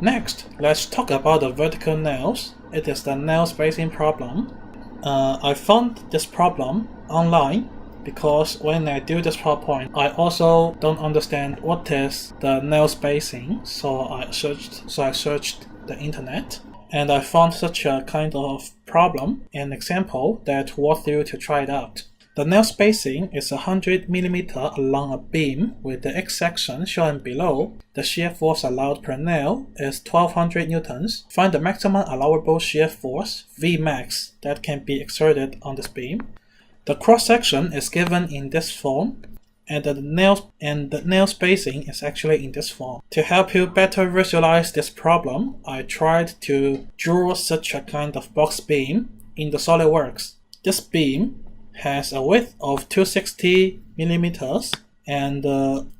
Next, let's talk about the vertical nails. It is the nail spacing problem. I found this problem online because when I do this PowerPoint, I also don't understand what is the nail spacing. So I searched the internet, and I found such a kind of problem, an example that worth you to try it out. The nail spacing is 100 mm along a beam with the x-section shown below. The shear force allowed per nail is 1200 newtons. Find the maximum allowable shear force, Vmax, that can be exerted on this beam. The cross-section is given in this form, and the nail spacing is actually in this form. To help you better visualize this problem, I tried to draw such a kind of box beam in the SolidWorks. This beam has a width of 260 millimeters, and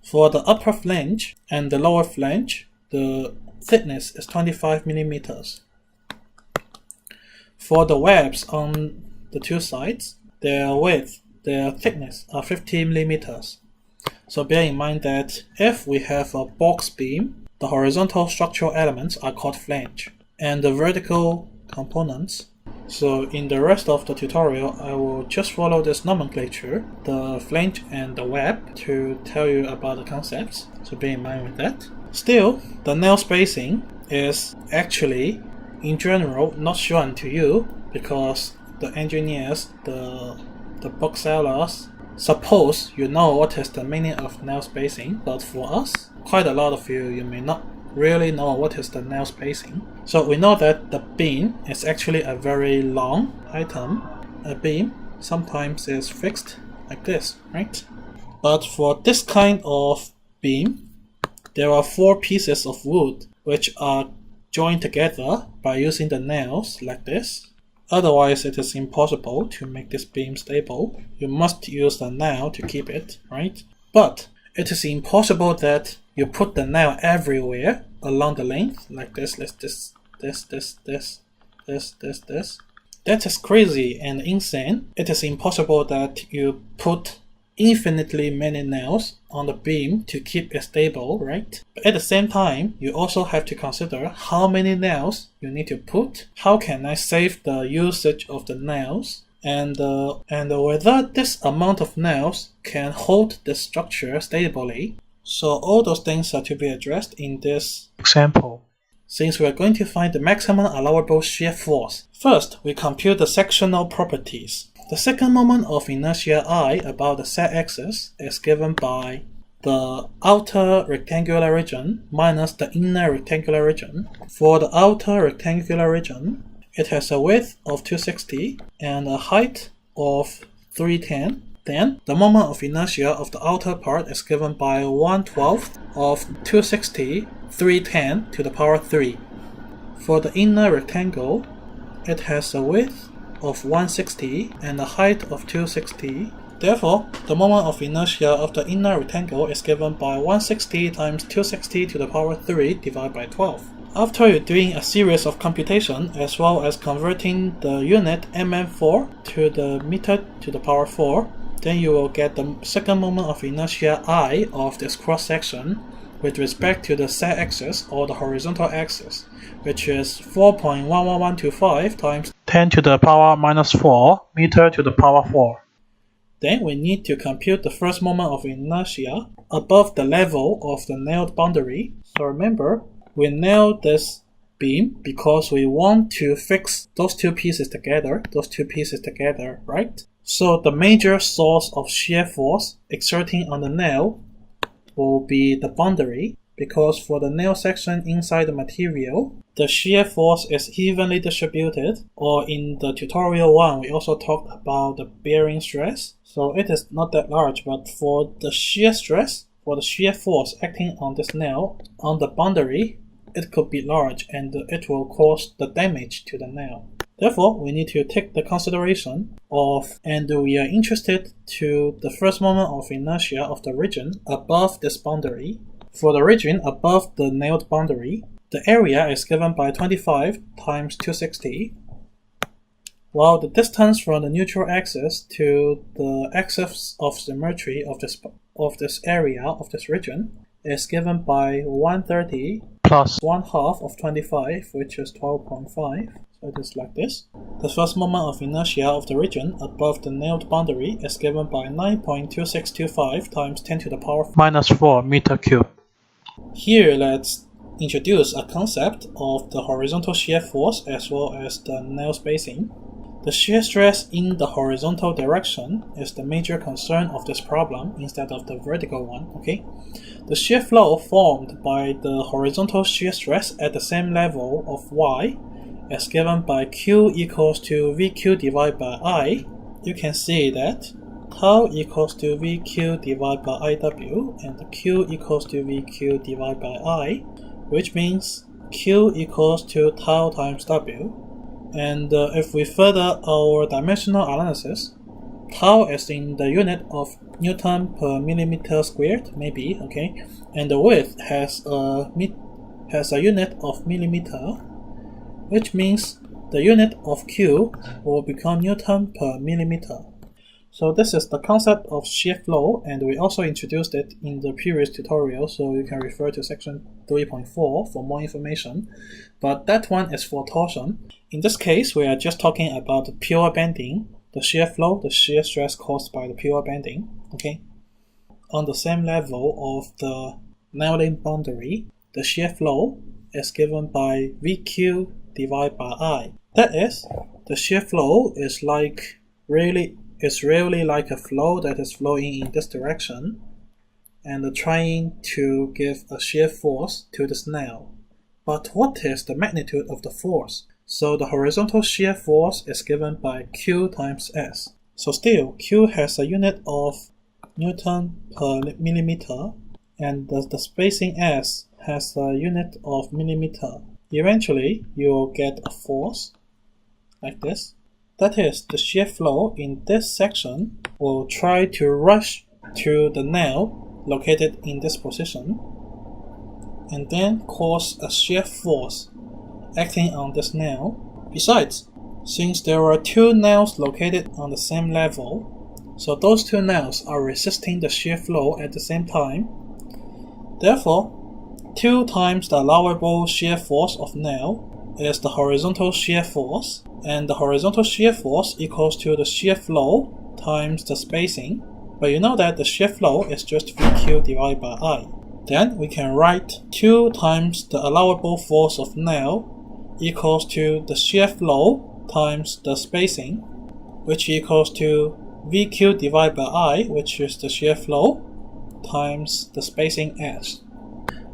for the upper flange and the lower flange, the thickness is 25 millimeters. For the webs on the two sides, their thickness are 50 millimeters. So bear in mind that if we have a box beam, the horizontal structural elements are called flange, and the vertical components. So in the rest of the tutorial, I will just follow this nomenclature, the flange and the web, to tell you about the concepts. So bear in mind with that. Still, the nail spacing is actually, in general, not shown to you because the engineers, the booksellers, suppose you know what is the meaning of nail spacing, but for us, quite a lot of you may not really know what is the nail spacing. So we know that the beam is actually a very long item. A beam sometimes is fixed like this, right? But for this kind of beam, there are 4 pieces of wood which are joined together by using the nails like this. Otherwise, it is impossible to make this beam stable. You must use the nail to keep it, right? But it is impossible that you put the nail everywhere along the length, like this, this. That is crazy and insane. It is impossible that you put infinitely many nails on the beam to keep it stable, right? But at the same time, you also have to consider how many nails you need to put. How can I save the usage of the nails? And whether this amount of nails can hold the structure stably. So all those things are to be addressed in this example. Since we are going to find the maximum allowable shear force, first we compute the sectional properties. The second moment of inertia I about the z-axis is given by the outer rectangular region minus the inner rectangular region. For the outer rectangular region, it has a width of 260 and a height of 310. Then, the moment of inertia of the outer part is given by 1/12 of 260, 310 to the power 3. For the inner rectangle, it has a width of 160 and a height of 260. Therefore, the moment of inertia of the inner rectangle is given by 160 times 260 to the power 3 divided by 12. After you're doing a series of computation as well as converting the unit mm4 to the meter to the power 4, then you will get the second moment of inertia I of this cross-section with respect to the z-axis or the horizontal axis, which is 4.11125 times 10 to the power minus 4 meter to the power 4. Then we need to compute the first moment of inertia above the level of the nailed boundary. So remember, we nailed this beam because we want to fix those two pieces together, right? So the major source of shear force exerting on the nail will be the boundary, because for the nail section inside the material, the shear force is evenly distributed, or in the tutorial 1 we also talked about the bearing stress. So it is not that large, but for the shear stress, for the shear force acting on this nail on the boundary, it could be large and it will cause the damage to the nail. Therefore, we need to take the consideration of, and we are interested to the first moment of inertia of the region above this boundary. For the region above the nailed boundary, the area is given by 25 times 260, while the distance from the neutral axis to the axis of symmetry of this area, of this region, is given by 130 plus 1/2 of 25, which is 12.5. So it is like this. The first moment of inertia of the region above the nailed boundary is given by 9.2625 times 10 to the power minus 4 meter cubed. Here, let's introduce a concept of the horizontal shear force as well as the nail spacing. The shear stress in the horizontal direction is the major concern of this problem instead of the vertical one, okay? The shear flow formed by the horizontal shear stress at the same level of y is given by Q equals to VQ divided by I. You can see that tau equals to VQ divided by IW and Q equals to VQ divided by I, which means Q equals to tau times W. And if we further our dimensional analysis, tau is in the unit of Newton per millimeter squared, maybe, okay, and the width has a unit of millimeter, which means the unit of Q will become Newton per millimeter. So this is the concept of shear flow, and we also introduced it in the previous tutorial, so you can refer to section 3.4 for more information. But that one is for torsion. In this case, we are just talking about the pure bending, the shear flow, the shear stress caused by the pure bending, okay? On the same level of the nailing boundary, the shear flow is given by VQ divided by I. That is, the shear flow is really like a flow that is flowing in this direction and trying to give a shear force to the nail. But what is the magnitude of the force? So the horizontal shear force is given by Q times S. So still, Q has a unit of Newton per millimeter, and the spacing S has a unit of millimeter. Eventually, you will get a force like this. That is, the shear flow in this section will try to rush to the nail located in this position and then cause a shear force acting on this nail. Besides, since there are two nails located on the same level, so those two nails are resisting the shear flow at the same time. Therefore, 2 times the allowable shear force of nail is the horizontal shear force, and the horizontal shear force equals to the shear flow times the spacing. But you know that the shear flow is just VQ divided by I. Then we can write 2 times the allowable force of nail equals to the shear flow times the spacing, which equals to VQ divided by I, which is the shear flow, times the spacing S.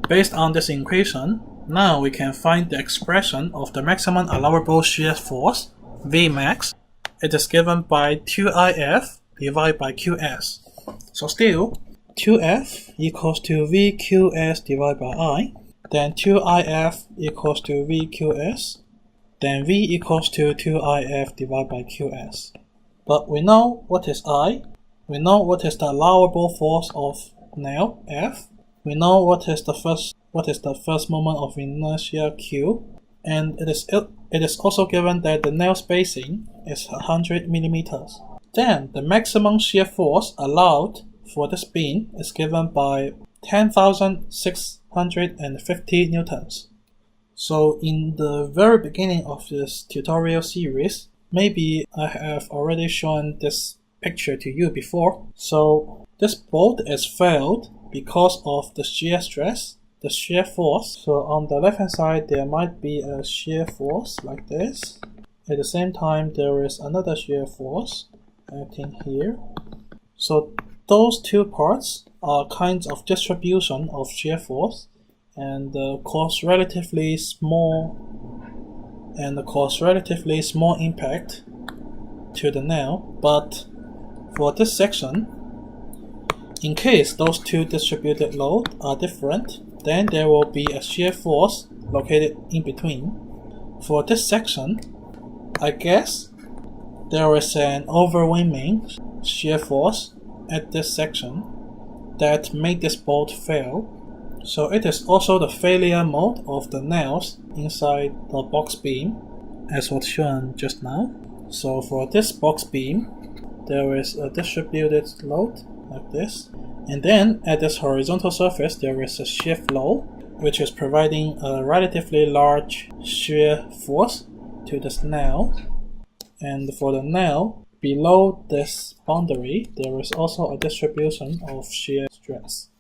Based on this equation, now we can find the expression of the maximum allowable shear force, Vmax. It is given by 2IF divided by QS. So still, 2F equals to VQS divided by I, then 2IF equals to VQS, then V equals to 2IF divided by QS. But we know what is I, we know what is the allowable force of nail, F, we know what is the first moment of inertia, Q, and it is also given that the nail spacing is 100 millimeters. Then the maximum shear force allowed for this beam is given by 10,650 newtons. So in the very beginning of this tutorial series, maybe I have already shown this picture to you before. So this bolt is failed because of the shear stress, the shear force. So on the left hand side there might be a shear force like this. At the same time there is another shear force acting here. So those two parts are kinds of distribution of shear force and cause relatively small impact to the nail. But for this section, in case those two distributed loads are different, then there will be a shear force located in between. For this section, I guess there is an overwhelming shear force at this section that made this bolt fail. So it is also the failure mode of the nails inside the box beam, as was shown just now. So for this box beam, there is a distributed load like this, and then at this horizontal surface there is a shear flow, which is providing a relatively large shear force to this nail. And for the nail, below this boundary, there is also a distribution of shear stress.